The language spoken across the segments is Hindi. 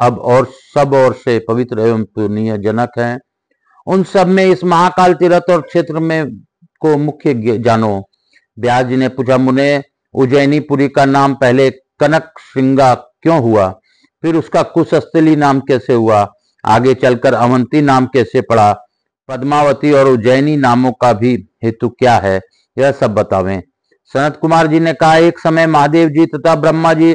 अब और सब ओर से पवित्र एवं पुण्य जनक हैं। उन सब में इस महाकाल तीर्थ और क्षेत्र में को मुख्य जानो। व्यास जी ने पूछा, मुने उज्जैनीपुरी का नाम पहले कनक श्रृंगा क्यों हुआ, फिर उसका कुशस्थली नाम कैसे हुआ, आगे चलकर अवंती नाम कैसे पड़ा, पद्मावती और उज्जैनी नामों का भी हेतु क्या है, यह सब बतावें। सनत कुमार जी ने कहा, एक समय महादेव जी तथा ब्रह्मा जी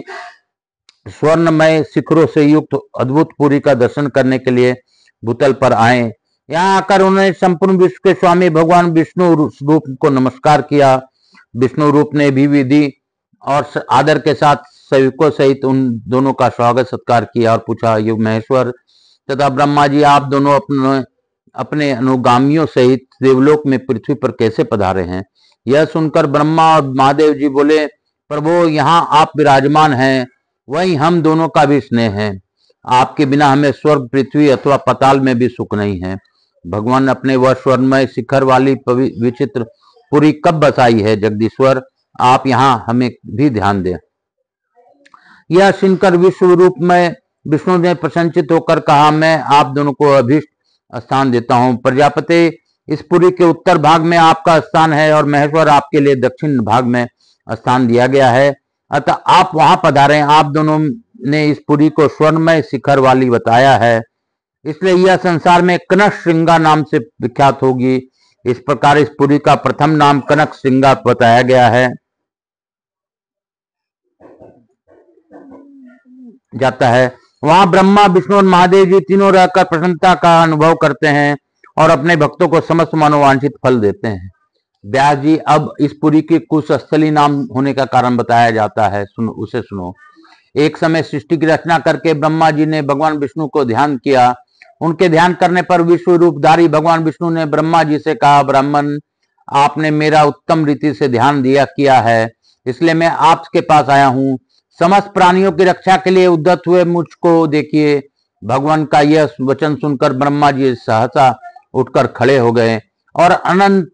स्वर्णमय शिखरों से युक्त अद्भुत पुरी का दर्शन करने के लिए भूतल पर आए। यहाँ आकर उन्होंने संपूर्ण विश्व के स्वामी भगवान विष्णु रूप को नमस्कार किया। विष्णु रूप ने भी विधि और आदर के साथ सेवकों सहित उन दोनों का स्वागत सत्कार किया और पूछा, युग महेश्वर तथा ब्रह्मा जी, आप दोनों अपने अनुगामियों सहित देवलोक में पृथ्वी पर कैसे पधारे हैं। यह सुनकर ब्रह्मा और महादेव जी बोले, प्रभु, यहाँ आप विराजमान हैं, वही हम दोनों का भी स्नेह है। आपके बिना हमें स्वर्ग, पृथ्वी अथवा पाताल में भी सुख नहीं है। भगवान अपने वह स्वर्णमय शिखर वाली विचित्र पुरी कब बसाई है। जगदीश्वर, आप यहाँ हमें भी ध्यान दें। यह सुनकर विश्व रूप में विष्णु ने प्रसन्नचित होकर कहा, मैं आप दोनों को अभीष्ट स्थान देता हूँ। प्रजापति, इस पुरी के उत्तर भाग में आपका स्थान है और महेश्वर, आपके लिए दक्षिण भाग में स्थान दिया गया है, अतः आप वहां पधारें। आप दोनों ने इस पुरी को स्वर्णमय शिखर वाली बताया है, इसलिए यह संसार में कनक श्रृंगा नाम से विख्यात होगी। इस प्रकार इस पुरी का प्रथम नाम कनक श्रृंगा बताया गया है जाता है। वहां ब्रह्मा, विष्णु और महादेव जी तीनों रहकर प्रसन्नता का अनुभव करते हैं और अपने भक्तों को समस्त मनोवांछित फल देते हैं। व्यास जी, अब इस पुरी के कुशस्थली नाम होने का कारण बताया जाता है, उसे सुनो। एक समय सृष्टि की रचना करके ब्रह्मा जी ने भगवान विष्णु को ध्यान किया। उनके ध्यान करने पर विश्व रूपधारी भगवान विष्णु ने ब्रह्मा जी से कहा, ब्राह्मण, आपने मेरा उत्तम रीति से ध्यान किया है, इसलिए मैं आपके पास आया हूँ। समस्त प्राणियों की रक्षा के लिए उद्यत हुए मुझको देखिए। भगवान का यह वचन सुनकर ब्रह्मा जी सहसा उठकर खड़े हो गए और अनंत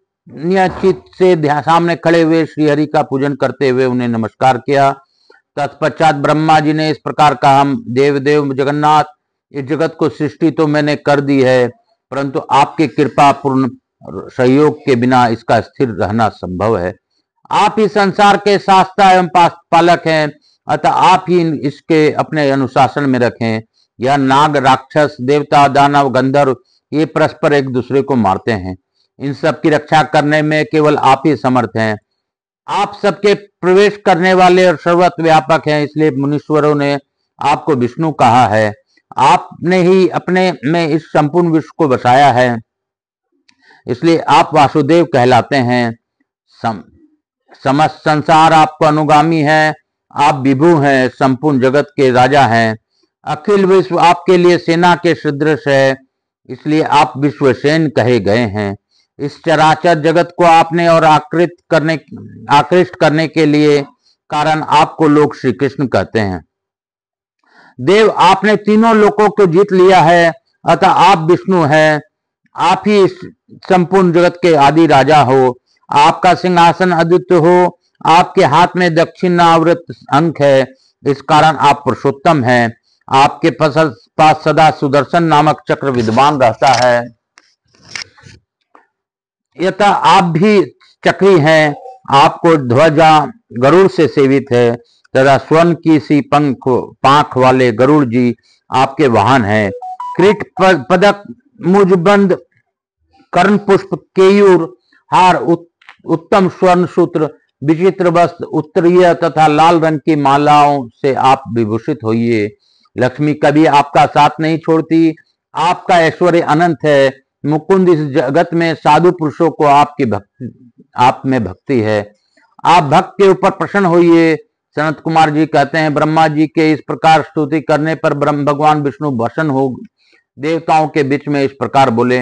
चित से सामने खड़े हुए श्रीहरि का पूजन करते हुए उन्हें नमस्कार किया। तत्पश्चात ब्रह्मा जी ने इस प्रकार कहा, देव जगन्नाथ, इस जगत को सृष्टि तो मैंने कर दी है, परंतु आपके कृपा पूर्ण सहयोग के बिना इसका स्थिर रहना संभव है। आप ही संसार के शास्ता एवं पालक हैं, अतः आप ही इसके अपने अनुशासन में रखें। यह नाग, राक्षस, देवता, दानव, गंधर्व ये परस्पर एक दूसरे को मारते हैं। इन सब की रक्षा करने में केवल आप ही समर्थ हैं। आप सबके प्रवेश करने वाले और सर्वत्र व्यापक हैं, इसलिए मुनीश्वरों ने आपको विष्णु कहा है। आपने ही अपने में इस संपूर्ण विश्व को बसाया है, इसलिए आप वासुदेव कहलाते हैं। समस्त संसार आपको अनुगामी है। आप विभु हैं, संपूर्ण जगत के राजा हैं। अखिल विश्व आपके लिए सेना के सदृश है, इसलिए आप विश्वसेन कहे गए हैं। इस चराचर जगत को आपने और आकृष्ट करने के लिए कारण आपको लोग श्री कृष्ण कहते हैं। देव, आपने तीनों लोकों को जीत लिया है, अतः आप विष्णु हैं। आप ही इस संपूर्ण जगत के आदि राजा हो। आपका सिंहासन अद्वितीय हो। आपके हाथ में दक्षिणावृत अंक है, इस कारण आप पुरुषोत्तम हैं। आपके पास सदा सुदर्शन नामक चक्र विद्यमान रहता है, यथा आप भी चक्री हैं। आपको ध्वजा गरुड़ से सेवित है, तथा स्वर्ण की सी पांख वाले गरुड़ जी आपके वाहन हैं। क्रीट पदक, मुजबंद, कर्ण पुष्प, केयूर हार, उत्तम स्वर्ण सूत्र, विचित्र वस्त्र, उत्तरीय तथा लाल रंग की मालाओं से आप विभूषित होइए। लक्ष्मी कभी आपका साथ नहीं छोड़ती। आपका ऐश्वर्य अनंत है। मुकुंद, इस जगत में साधु पुरुषों को आप में भक्ति है। आप भक्त के ऊपर प्रसन्न होइए। सनत कुमार जी कहते हैं, ब्रह्मा जी के इस प्रकार स्तुति करने पर भगवान विष्णु प्रसन्न हो देवताओं के बीच में इस प्रकार बोले,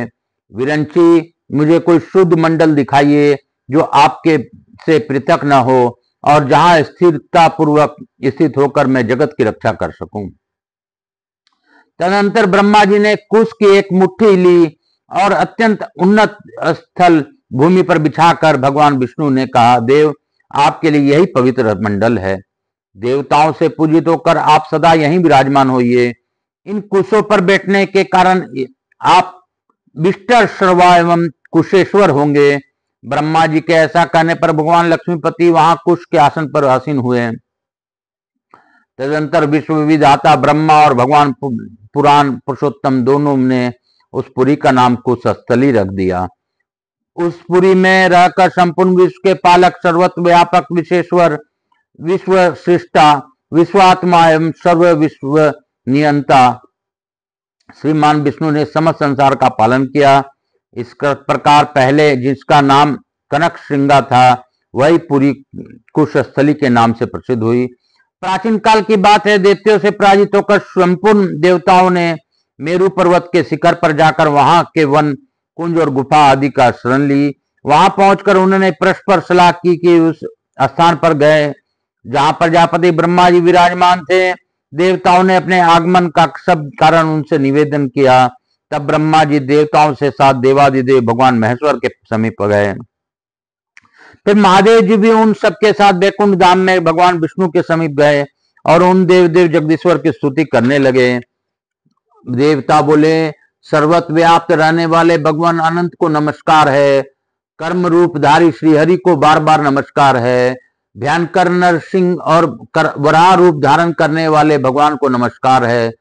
विरंची, मुझे कोई शुद्ध मंडल दिखाइए जो आपके से पृथक न हो और जहां स्थिरता पूर्वक स्थित होकर मैं जगत की रक्षा कर सकूं। तदनंतर ब्रह्मा जी ने कुश की एक मुट्ठी ली और अत्यंत उन्नत स्थल भूमि पर बिछाकर भगवान विष्णु ने कहा, देव, आपके लिए यही पवित्र मंडल है। देवताओं से पूजित होकर आप सदा यहीं विराजमान होइए। इन कुशों पर बैठने के कारण आप विष्टर श्रवा एवं कुशेश्वर होंगे। ब्रह्मा जी के ऐसा कहने पर भगवान लक्ष्मीपति वहां कुश के आसन पर आसीन हुए। तदंतर विश्व विधाता ब्रह्मा और भगवान पुराण पुरुषोत्तम दोनों ने उस पुरी का नाम कुशस्थली रख दिया। उस पुरी में रहकर संपूर्ण विश्व के पालक, सर्वत्र व्यापक, विशेश्वर, विश्व सृष्टा, विश्वात्मा एवं सर्व विश्व नियंता श्रीमान विष्णु ने समस्त संसार का पालन किया। इस प्रकार पहले जिसका नाम कनक श्रृंगा था वही पुरी कुशस्थली के नाम से प्रसिद्ध हुई। प्राचीन काल की बात है, दैत्यों से पराजित होकर संपूर्ण देवताओं ने मेरु पर्वत के शिखर पर जाकर वहां के वन, कुंज और गुफा आदि का शरण ली। वहां पहुंचकर उन्होंने परस्पर सलाह की कि उस स्थान पर गए जहां प्रजापति ब्रह्मा जी विराजमान थे। देवताओं ने अपने आगमन का सब कारण उनसे निवेदन किया। तब ब्रह्मा जी देवताओं से साथ देवादिदेव भगवान महेश्वर के समीप गए। फिर महादेव जी भी उन सबके साथ बैकुंठ धाम में भगवान विष्णु के समीप गए और उन देवदेव जगदीश्वर की स्तुति करने लगे। देवता बोले, सर्वत्र व्याप्त रहने वाले भगवान अनंत को नमस्कार है। कर्म रूपधारी श्रीहरि को बार बार नमस्कार है। भयंकर नरसिंह और वराह रूप धारण करने वाले भगवान को नमस्कार है।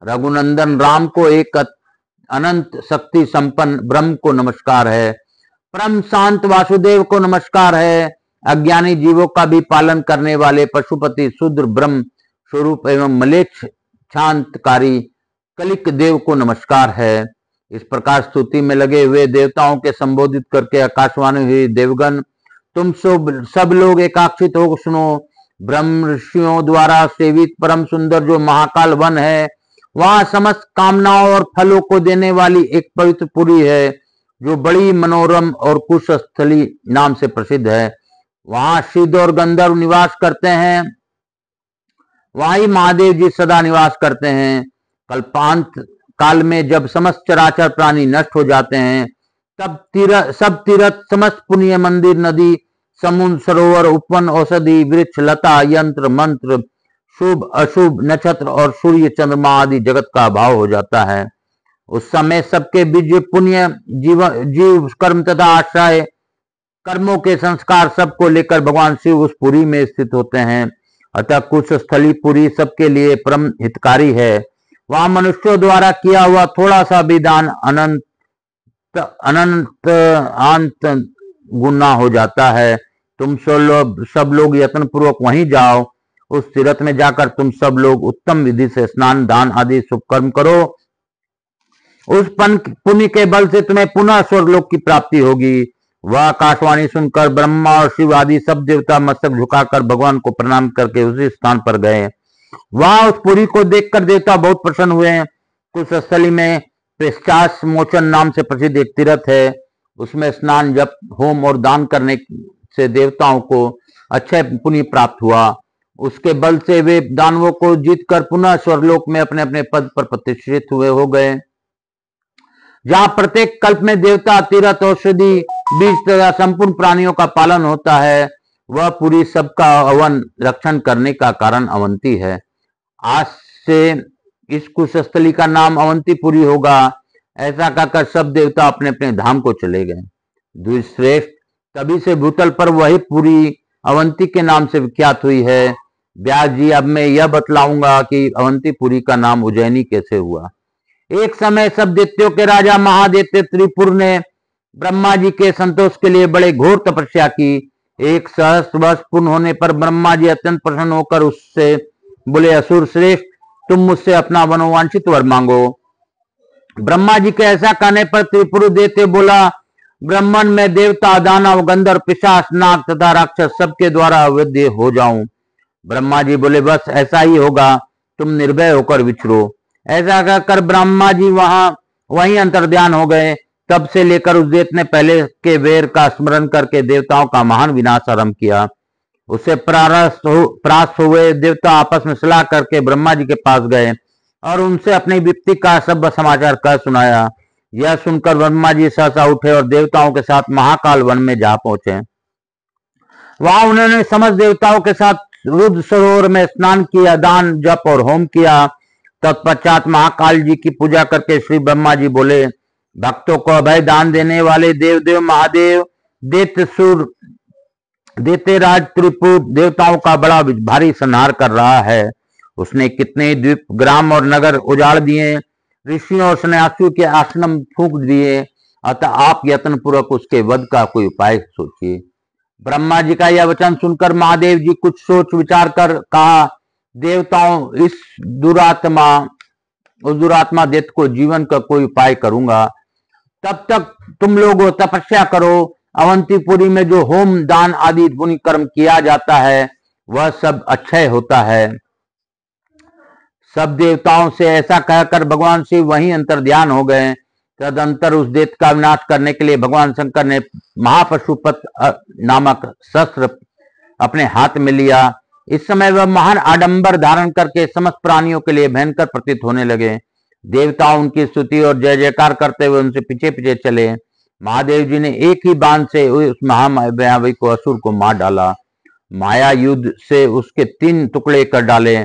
रघुनंदन राम को एक अनंत शक्ति संपन्न ब्रह्म को नमस्कार है। परम शांत वासुदेव को नमस्कार है। अज्ञानी जीवों का भी पालन करने वाले पशुपति शूद्र ब्रह्म स्वरूप एवं मलेच्छ शांतकारी कलिक देव को नमस्कार है। इस प्रकार स्तुति में लगे हुए देवताओं के संबोधित करके आकाशवाणी हुई, देवगण तुम सब लोग एकाक्षित हो सुनो। ब्रह्म ऋषियों द्वारा सेवित परम सुंदर जो महाकाल वन है, वहां समस्त कामनाओं और फलों को देने वाली एक पवित्र पुरी है जो बड़ी मनोरम और कुशस्थली नाम से प्रसिद्ध है। वहां सिद्ध और गंधर्व निवास करते हैं। वहां ही महादेव जी सदा निवास करते हैं। कल्पांत काल में जब समस्त चराचर प्राणी नष्ट हो जाते हैं, तब सब तीर्थ, समस्त पुण्य मंदिर, नदी, समुद्र, सरोवर, उपवन, औषधि, वृक्ष, लता, यंत्र, मंत्र, शुभ अशुभ, नक्षत्र और सूर्य चंद्रमा आदि जगत का अभाव हो जाता है। उस समय सबके बीच पुण्य जीव कर्म तथा आश्रय कर्मों के संस्कार सबको लेकर भगवान शिव उस पुरी में स्थित होते हैं। अतः कुशस्थली पुरी सबके लिए परम हितकारी है। वहां मनुष्यों द्वारा किया हुआ थोड़ा सा भी दान अनंत गुना हो जाता है। तुम सब लोग यत्न पूर्वक वहीं जाओ। उस तीर्थ में जाकर तुम सब लोग उत्तम विधि से स्नान, दान आदि शुभ कर्म करो। उस पुण्य के बल से तुम्हें पुनः स्वर्गलोक की प्राप्ति होगी। वह आकाशवाणी सुनकर ब्रह्मा और शिव आदि सब देवता मस्तक झुकाकर भगवान को प्रणाम करके उसी स्थान पर गए। वहां उस पुरी को देखकर देवता बहुत प्रसन्न हुए। कुशस्थली में पिशाच मोचन नाम से प्रसिद्ध एक तीर्थ है। उसमें स्नान, जप, होम और दान करने से देवताओं को अक्षय पुण्य प्राप्त हुआ। उसके बल से वे दानवों को जीतकर पुनः स्वर्गलोक में अपने अपने पद पर प्रतिष्ठित हुए हो गए। जहां प्रत्येक कल्प में देवता, तीर्थ, औषधि, बीज तथा संपूर्ण प्राणियों का पालन होता है, वह पूरी सबका अवन रक्षण करने का कारण अवंती है। आज से इस कुशस्थली का नाम अवंतीपुरी होगा। ऐसा कहकर सब देवता अपने अपने धाम को चले गए। द्विश्रेष्ठ, तभी से भूतल पर वही पुरी अवंती के नाम से विख्यात हुई है। व्यास जी, अब मैं यह बतलाऊंगा कि अवंतीपुरी का नाम उज्जैनी कैसे हुआ। एक समय सब दैत्यों के राजा महादैत्य त्रिपुर ने ब्रह्मा जी के संतोष के लिए बड़े घोर तपस्या की। एक सहस्त्र वर्ष पूर्ण होने पर ब्रह्मा जी अत्यंत प्रसन्न होकर उससे बोले, असुर श्रेष्ठ, तुम मुझसे अपना मनोवांछित वर मांगो। ब्रह्मा जी के ऐसा कहने पर त्रिपुर दैत्य बोला, ब्राह्मण में देवता, दानव, गंधर्व, पिशाच, नाग तथा राक्षस सबके द्वारा अवध्य हो जाऊं। ब्रह्मा जी बोले, बस ऐसा ही होगा, तुम निर्भय होकर विचरो। ऐसा कहकर ब्रह्मा जी वहीं अंतर्ध्यान हो गए। तब से लेकर उस दैत्य ने पहले के वैर का स्मरण करके देवताओं का महान विनाश आरंभ किया। उससे परास्त हुए देवता आपस में सलाह करके ब्रह्मा जी के पास गए और उनसे अपनी विपत्ति का सब समाचार कह सुनाया। यह सुनकर ब्रह्मा जी सहसा उठे और देवताओं के साथ महाकाल वन में जा पहुंचे। वहां उन्होंने समस्त देवताओं के साथ रुद्र सरोवर में स्नान किया, दान, जप और होम किया तत्पश्चात महाकाल जी की पूजा करके श्री ब्रह्मा जी बोले, भक्तों को अभय दान देने वाले देवदेव महादेव, दैत्य राज त्रिपुर देवताओं का बड़ा भारी संहार कर रहा है। उसने कितने द्वीप, ग्राम और नगर उजाड़ दिए, ऋषियों और सन्यासियों के आश्रम फूंक दिए। अतः आप यत्न पूर्वक उसके वध का कोई उपाय सोचिए। ब्रह्मा जी का यह वचन सुनकर महादेव जी कुछ सोच विचार कर कहा, देवताओं, इस दुरात्मा दैत्य को जीवन का कोई उपाय करूंगा। तब तक तुम लोग तपस्या करो। अवंतीपुरी में जो होम, दान आदि पुण्य कर्म किया जाता है वह सब अक्षय होता है। सब देवताओं से ऐसा कहकर भगवान शिव वहीं अंतर्ध्यान हो गए। तदंतर उस दैत्य का विनाश करने के लिए भगवान शंकर ने महापशुपत नामक शस्त्र अपने हाथ में लिया। इस समय वह महान आडंबर धारण करके समस्त प्राणियों के लिए भयंकर प्रतीत होने लगे। देवता उनकी स्तुति और जय जयकार करते हुए उनसे पीछे पीछे चले। महादेव जी ने एक ही बाण से उस महामायावी को, असुर को मार डाला। माया युद्ध से उसके 3 टुकड़े कर डाले।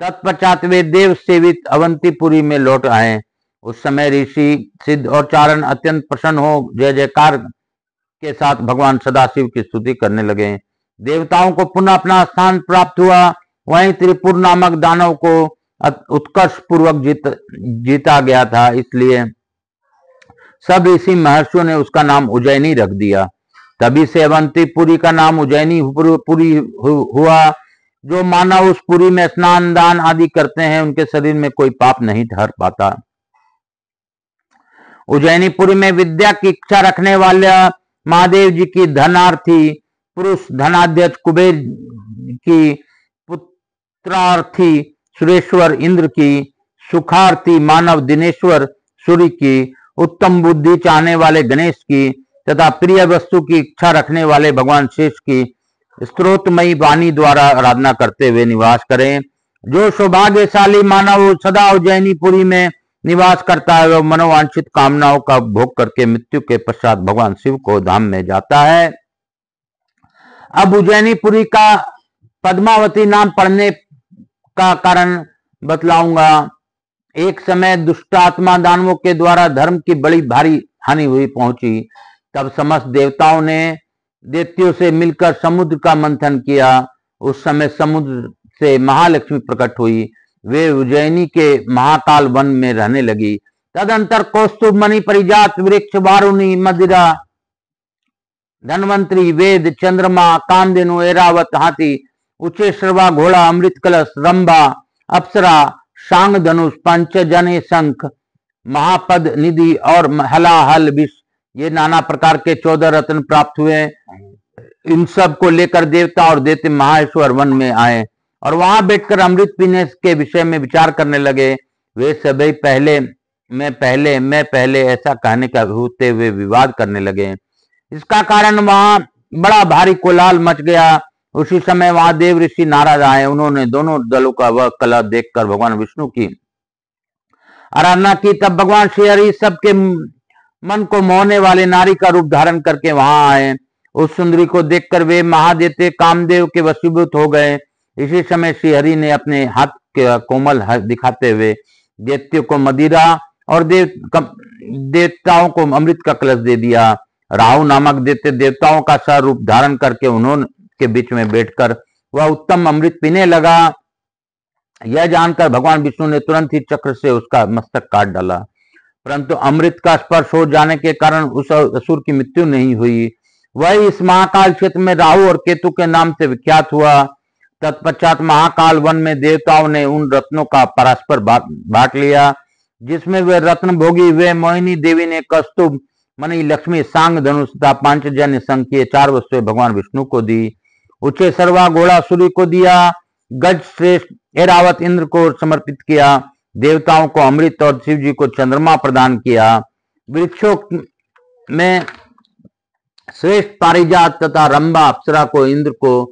तत्पश्चात वे देव सेवित अवंतीपुरी में लौट आए। उस समय ऋषि, सिद्ध और चारण अत्यंत प्रसन्न हो जय जयकार के साथ भगवान सदाशिव की स्तुति करने लगे। देवताओं को पुनः अपना स्थान प्राप्त हुआ। वहीं त्रिपुर नामक दानव को उत्कर्ष पूर्वक जीता गया था, इसलिए सब ऋषि महर्षियों ने उसका नाम उज्जैनी रख दिया। तभी से अवंतीपुरी का नाम उज्जैनी पुरी हुआ। जो मानव उस पुरी में स्नान, दान आदि करते हैं उनके शरीर में कोई पाप नहीं ठहर पाता। उज्जैनीपुरी में विद्या की इच्छा रखने वाले महादेव जी की धनार्थी पुरुष, धनाध्यक्ष कुबेर की, पुत्रार्थी सुरेश्वर इंद्र की, सुखार्थी मानव दिनेश्वर सूर्य की, उत्तम बुद्धि चाहने वाले गणेश की तथा प्रिय वस्तु की इच्छा रखने वाले भगवान शेष की स्त्रोतमयी वाणी द्वारा आराधना करते हुए निवास करें। जो सौभाग्यशाली मानव सदा उज्जैनीपुरी में निवास करता है वह मनोवांछित कामनाओं का भोग करके मृत्यु के पश्चात भगवान शिव को धाम में जाता है। अब उज्जैनीपुरी का पद्मावती नाम पड़ने का कारण बतलाऊंगा। एक समय दुष्टात्मा दानवों के द्वारा धर्म की बड़ी भारी हानि हुई पहुंची। तब समस्त देवताओं ने दैत्यों से मिलकर समुद्र का मंथन किया। उस समय समुद्र से महालक्ष्मी प्रकट हुई। वे उज्जैनी के महाकाल वन में रहने लगी। तदंतर कौस्तुभ मणि परिजात वृक्ष, वारुणी, मदिरा, धनवंतरी, वेद, चंद्रमा, कामधेनु, ऐरावत, हाथी, उच्चे श्रवा, घोड़ा, अमृत कलश, रंभा, अप्सरा, शांग धनुष, पंचजने शंख, महापद निधि और हलाहल विष, ये नाना प्रकार के 14 रत्न प्राप्त हुए। इन सब को लेकर देवता और दैत्य महाश्वर वन में आए और वहां बैठकर अमृत पीने के विषय में विचार करने लगे। वे सभी मैं पहले ऐसा कहने का होते हुए विवाद करने लगे। इसका कारण वहां बड़ा भारी कोलाहल मच गया। उसी समय वहां देव ऋषि नारद आए। उन्होंने दोनों दलों का वह कलह देखकर भगवान विष्णु की आराधना की। तब भगवान श्री हरि सबके मन को मोहने वाले नारी का रूप धारण करके वहां आए। उस सुंदरी को देखकर वे महादेव कामदेव के वशीभूत हो गए। इसी समय श्री हरि ने अपने हाथ के कोमल दिखाते हुए दैत्यों को मदिरा और देवताओं को अमृत का कलश दे दिया। राहु नामक दैत्य देवताओं का सह रूप धारण करके उन्होंने के बीच में बैठकर वह उत्तम अमृत पीने लगा। यह जानकर भगवान विष्णु ने तुरंत ही चक्र से उसका मस्तक काट डाला, परंतु अमृत का स्पर्श हो जाने के कारण उस असुर की मृत्यु नहीं हुई। वह इस महाकाल क्षेत्र में राहु और केतु के नाम से विख्यात हुआ। तत्पश्चात महाकाल वन में देवताओं ने उन रत्नों का परस्पर बांट लिया जिसमें वे रत्न भोगी वे मोहिनी देवी ने कस्तुभ मणि, लक्ष्मी, सांग धनुष तथा पांचजन्य संघ की 4 वस्तुएं भगवान विष्णु को दी। उच्चे सर्वा घोड़ा सूर्य को दिया। गज श्रेष्ठ ऐरावत इंद्र को समर्पित किया। देवताओं को अमृत और शिव जी को चंद्रमा प्रदान किया। वृक्षों में श्रेष्ठ पारिजात तथा रंभा अप्सरा को इंद्र को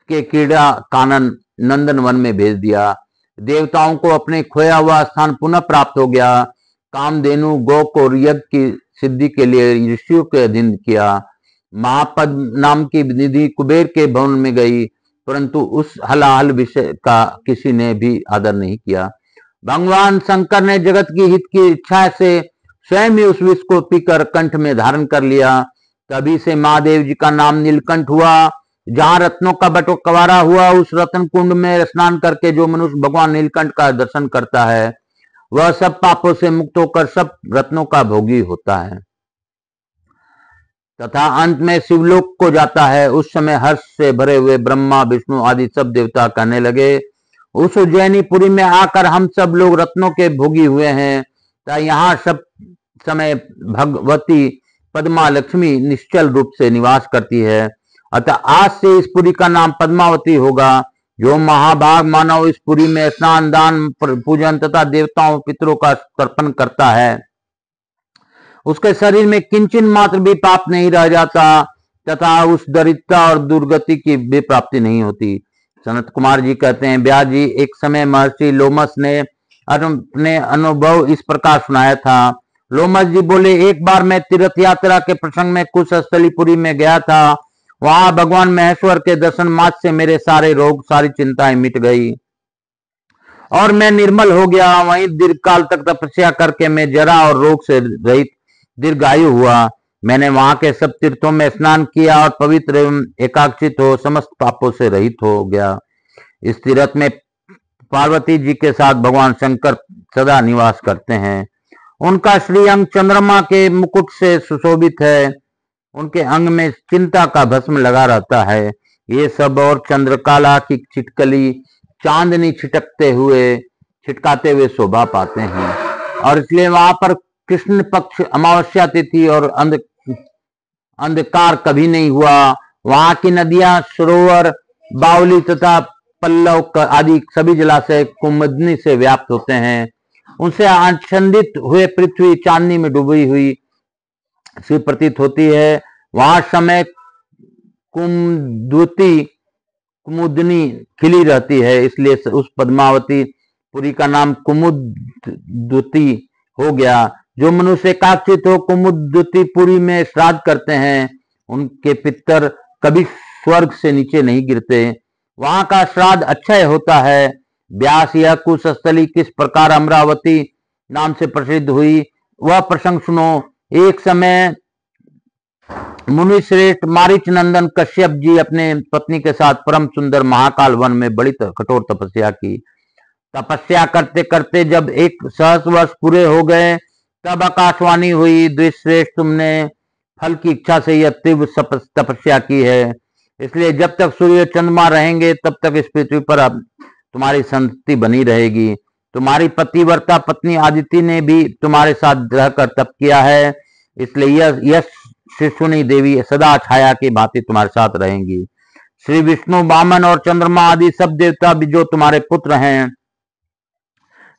के कीड़ा कानन नंदन वन में भेज दिया। देवताओं को अपने खोया हुआ स्थान पुनः प्राप्त हो गया। कामधेनु गौ को यज्ञ की सिद्धि के लिए ऋषियों के अधीन किया। महापद नाम की निधि कुबेर के भवन में गई, परंतु उस हलाहल विषय का किसी ने भी आदर नहीं किया। भगवान शंकर ने जगत की हित की इच्छा से स्वयं ही उस विष को पीकर कंठ में धारण कर लिया। तभी से महादेव जी का नाम नीलकंठ हुआ। जहां रत्नों का बंटवारा हुआ, उस रत्न कुंड में स्नान करके जो मनुष्य भगवान नीलकंठ का दर्शन करता है, वह सब पापों से मुक्त होकर सब रत्नों का भोगी होता है तथा अंत में शिवलोक को जाता है। उस समय हर्ष से भरे हुए ब्रह्मा, विष्णु आदि सब देवता कहने लगे, उस उज्जैनीपुरी में आकर हम सब लोग रत्नों के भोगी हुए हैं। तथा यहाँ सब समय भगवती पद्मा लक्ष्मी निश्चल रूप से निवास करती है। अतः आज से इस पुरी का नाम पद्मावती होगा। जो महाभाग मानव इस पुरी में स्नान, दान, पूजन तथा देवताओं पितरों का तर्पण करता है, उसके शरीर में किंचन मात्र भी पाप नहीं रह जाता तथा उस दरिद्रता और दुर्गति की भी प्राप्ति नहीं होती। सनत कुमार जी कहते हैं, ब्यास जी, एक समय महर्षि लोमस ने अपने अनुभव इस प्रकार सुनाया था। लोमस जी बोले, एक बार मैं तीर्थ यात्रा के प्रसंग में कुशस्थलीपुरी में गया था। वहां भगवान महेश्वर के दर्शन मात्र से मेरे सारे रोग, सारी चिंताएं मिट गई और मैं निर्मल हो गया। वहीं दीर्घ काल तक तपस्या करके मैं जरा और रोग से रहित दीर्घायु हुआ। मैंने वहां के सब तीर्थों में स्नान किया और पवित्र एवं एकाग्रचित हो समस्त पापों से रहित हो गया। इस तीर्थ में पार्वती जी के साथ भगवान शंकर सदा निवास करते हैं। उनका श्रीअंग चंद्रमा के मुकुट से सुशोभित है। उनके अंग में चिंता का भस्म लगा रहता है। ये सब और चंद्रकला की छिटकली चांदनी छिटकाते हुए शोभा पाते हैं और इसलिए वहां पर कृष्ण पक्ष अमावस्या तिथि और अंधकार कभी नहीं हुआ। वहां की नदियां, सरोवर, बावली तथा पल्लव आदि सभी जलाशय कुमुदनी से व्याप्त होते हैं। उनसे आच्छादित हुए पृथ्वी चांदनी में डूबी हुई सी प्रतीत होती है। वहां समय कुमुदनी खिली रहती है, इसलिए उस पद्मावती पुरी का नाम कुमुदवती हो गया। जो मनुष्य एकाग्रचित हो कुमुदवती पुरी में श्राद्ध करते हैं, उनके पितर कभी स्वर्ग से नीचे नहीं गिरते। वहां का श्राद्ध अक्षय होता है। व्यास, यह कुशस्थली किस प्रकार अमरावती नाम से प्रसिद्ध हुई, वह प्रसंग सुनो। एक समय मुनि श्रेष्ठ मारीच नंदन कश्यप जी अपने पत्नी के साथ परम सुंदर महाकाल वन में बड़ी कठोर तपस्या की। तपस्या करते करते जब 1 सहस्र वर्ष पूरे हो गए, तब आकाशवाणी हुई, द्विश्रेष्ठ, तुमने फल की इच्छा से यह तीव्र तपस्या की है, इसलिए जब तक सूर्य चंद्रमा रहेंगे तब तक इस पृथ्वी पर तुम्हारी संतति बनी रहेगी। तुम्हारी पतिव्रता पत्नी आदिति ने भी तुम्हारे साथ रहकर तप किया है, इसलिए यह शिशुनी देवी सदा छाया की भांति तुम्हारे साथ रहेंगी। श्री विष्णु, वामन और चंद्रमा आदि सब देवता भी जो तुम्हारे पुत्र हैं,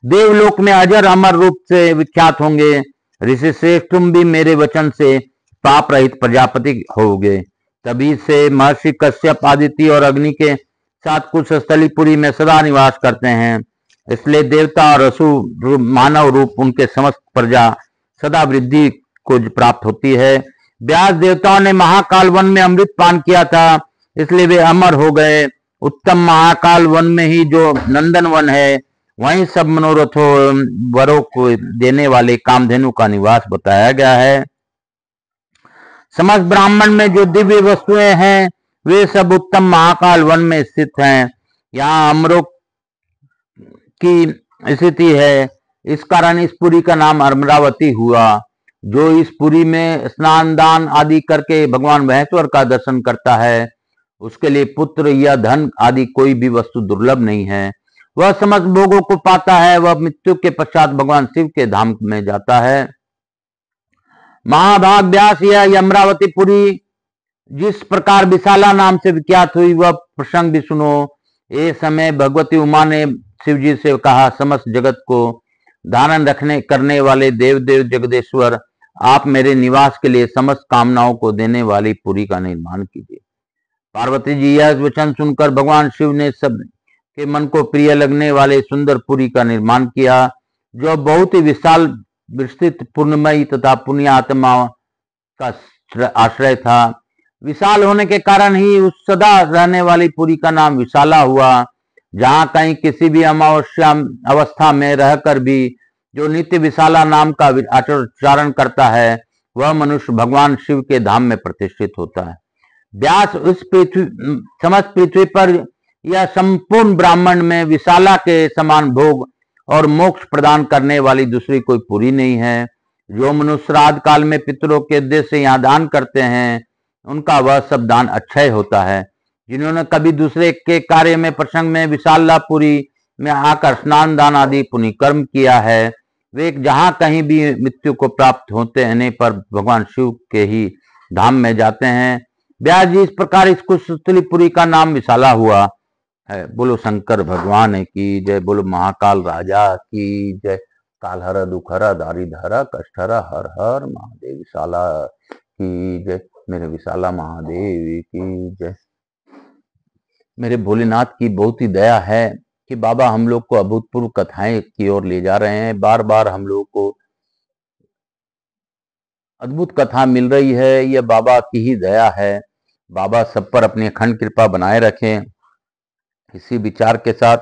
देवलोक में अजर अमर रूप से विख्यात होंगे। ऋषि श्रेष्ठ, तुम भी मेरे वचन से पाप रहित प्रजापति होगे। तभी से महर्षि कश्यप आदित्य और अग्नि के साथ कुशस्थलीपुरी में सदा निवास करते हैं, इसलिए देवता और असुर मानव रूप उनके समस्त प्रजा सदा वृद्धि को प्राप्त होती है। व्यास देवताओं ने महाकाल वन में अमृत पान किया था, इसलिए वे अमर हो गए। उत्तम महाकाल वन में ही जो नंदन वन है, वहीं सब मनोरथों वरों को देने वाले कामधेनु का निवास बताया गया है। समस्त ब्राह्मण में जो दिव्य वस्तुएं हैं, वे सब उत्तम महाकाल वन में स्थित हैं। यहाँ अमरों की स्थिति है, इस कारण इस पुरी का नाम अमरावती हुआ। जो इस पुरी में स्नान, दान आदि करके भगवान महेश्वर का दर्शन करता है, उसके लिए पुत्र या धन आदि कोई भी वस्तु दुर्लभ नहीं है। वह समस्त भोगों को पाता है। वह मृत्यु के पश्चात भगवान शिव के धाम में जाता है। महाभाग व्यास, यह अमरावती पुरी जिस प्रकार विशाला नाम से विख्यात हुई, वह प्रसंग भी सुनो। एक समय भगवती उमा ने शिव जी से कहा, समस्त जगत को धारण रखने करने वाले देवदेव जगदेश्वर, आप मेरे निवास के लिए समस्त कामनाओं को देने वाली पुरी का निर्माण कीजिए। पार्वती जी, यह वचन सुनकर भगवान शिव ने सब के मन को प्रिय लगने वाले सुंदर पुरी का निर्माण किया, जो बहुत ही विशाल, विस्तृत, पूर्णमयी तथा पुण्यात्मा का आश्रय था। विशाल होने के कारण ही उस सदा रहने वाली पुरी का नाम विशाला हुआ। जहाँ कहीं किसी भी अमावस्या अवस्था में रहकर भी जो नित्य विशाला नाम का उच्चारण करता है वह मनुष्य भगवान शिव के धाम में प्रतिष्ठित होता है। व्यास उस समस्त पृथ्वी पर यह संपूर्ण ब्राह्मण में विशाला के समान भोग और मोक्ष प्रदान करने वाली दूसरी कोई पूरी नहीं है। जो मनुष्य श्राद्ध काल में पितरों के उद्देश्य से यहाँ दान करते हैं उनका वह सब दान अक्षय होता है। जिन्होंने कभी दूसरे के कार्य में प्रसंग में विशालापुरी में आकर स्नान दान आदि पुण्य कर्म किया है वे जहां कहीं भी मृत्यु को प्राप्त होते रहने पर भगवान शिव के ही धाम में जाते हैं। व्यास जी इस प्रकार इस कुशस्थलीपुरी का नाम विशाला हुआ है। बोलो शंकर भगवान की जय, बोलो महाकाल राजा की जय। कालहर दुखहर दारिधर कष्टहर हर हर महादेव विशाला की जय। मेरे विशाला महादेव की जय। मेरे भोलेनाथ की बहुत ही दया है कि बाबा हम लोग को अभूतपूर्व कथाएं की ओर ले जा रहे हैं। बार बार हम लोग को अद्भुत कथा मिल रही है, यह बाबा की ही दया है। बाबा सब पर अपनी अखंड कृपा बनाए रखें। इसी विचार के साथ,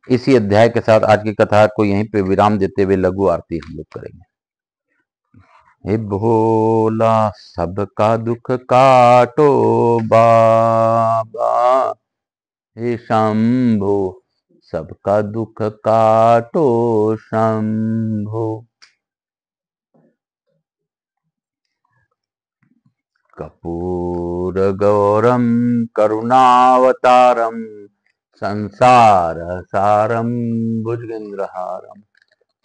इसी अध्याय के साथ आज की कथा को यहीं पे विराम देते हुए लघु आरती हम लोग करेंगे। हे भोला सबका दुख काटो बाबा, हे शंभो सबका दुख काटो शंभो। कपूर गौरम करुणावतारम संसार सारम भुजगेंद्रहारम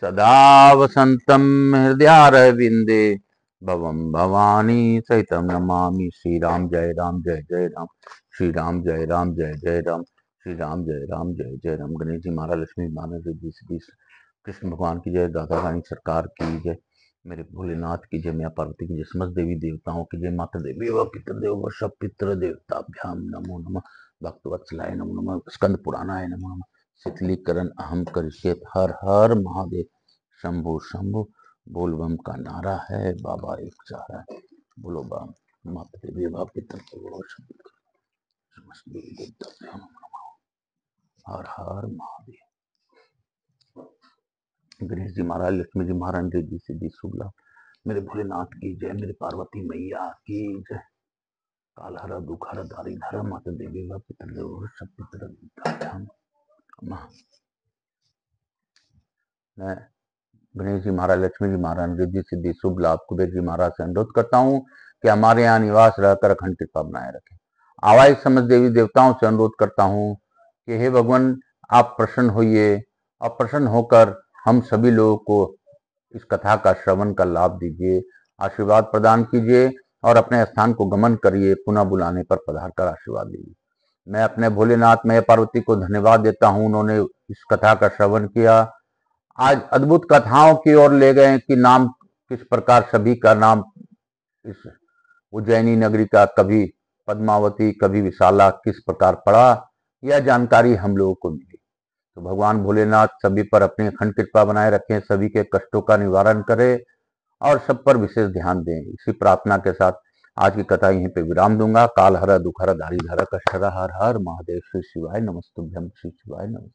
सदा वसंतम हृदयारविंदे भवम भवानी सहितम नमामि। श्री राम जय राम जय जय राम, श्री राम जय राम जय जय राम, श्री राम जय राम जय जय राम। गणेश जी महाराज, लक्ष्मी महाराज जी, कृष्ण भगवान की जय, राधा रानी सरकार की जय, मेरे भोलेनाथ की जय, मैया पार्वती की जय, समस्त देवी देवताओं की जय, माता देवी व पितृदेव व सब पितृ देवताभ्याम नमो नमः। भक्तवत्सलाय नमो नमः, स्कंद पुराणाय नमो नमः। शीतलीकरण अहम करिष्येत, हर हर महादेव शंभु शंभु। बोल बम का नारा है, बाबा एक चारा है। बोलो बम, माता देवी व पितृदेव समस्त देवी देवताभ्याम नमो नमः, हर हर महादेव। गणेश जी महाराज, लक्ष्मी जी महाराज जी सिद्धि शुभ लाभ। मेरे भोलेनाथ की जय, मेरे पार्वती मैया की जय। कालहर दुखहर दारिधर माता देवी व पितृदेव सब पितृ। मैं गणेश जी महाराज, लक्ष्मी जी महाराज जी सिद्धि शुभ लाभ कुबेर जी महाराज से अनुरोध करता हूँ कि हमारे यहाँ निवास रहकर अखंड कृपा बनाए रखें। आवाज समस्त देवी देवताओं से अनुरोध करता हूँ कि हे भगवान आप प्रसन्न होइए और प्रसन्न होकर हम सभी लोगों को इस कथा का श्रवण का लाभ दीजिए, आशीर्वाद प्रदान कीजिए और अपने स्थान को गमन करिए। पुनः बुलाने पर पधार कर आशीर्वाद दीजिए। मैं अपने भोलेनाथ मैया पार्वती को धन्यवाद देता हूँ, उन्होंने इस कथा का श्रवण किया, आज अद्भुत कथाओं की ओर ले गए कि नाम किस प्रकार सभी का नाम इस उज्जैनी नगरी का कभी पद्मावती कभी विशाला किस प्रकार पड़ा, यह जानकारी हम लोगों को मिली। तो भगवान भोलेनाथ सभी पर अपनी अखंड कृपा बनाए रखें, सभी के कष्टों का निवारण करें और सब पर विशेष ध्यान दें। इसी प्रार्थना के साथ आज की कथा यहीं पे विराम दूंगा। काल हर दुखहर दारिधर कष्टहर हर हर महादेव। श्री शिवाय नमस्तुभ्यम, श्री शिवाय नमस्तुभ्यम।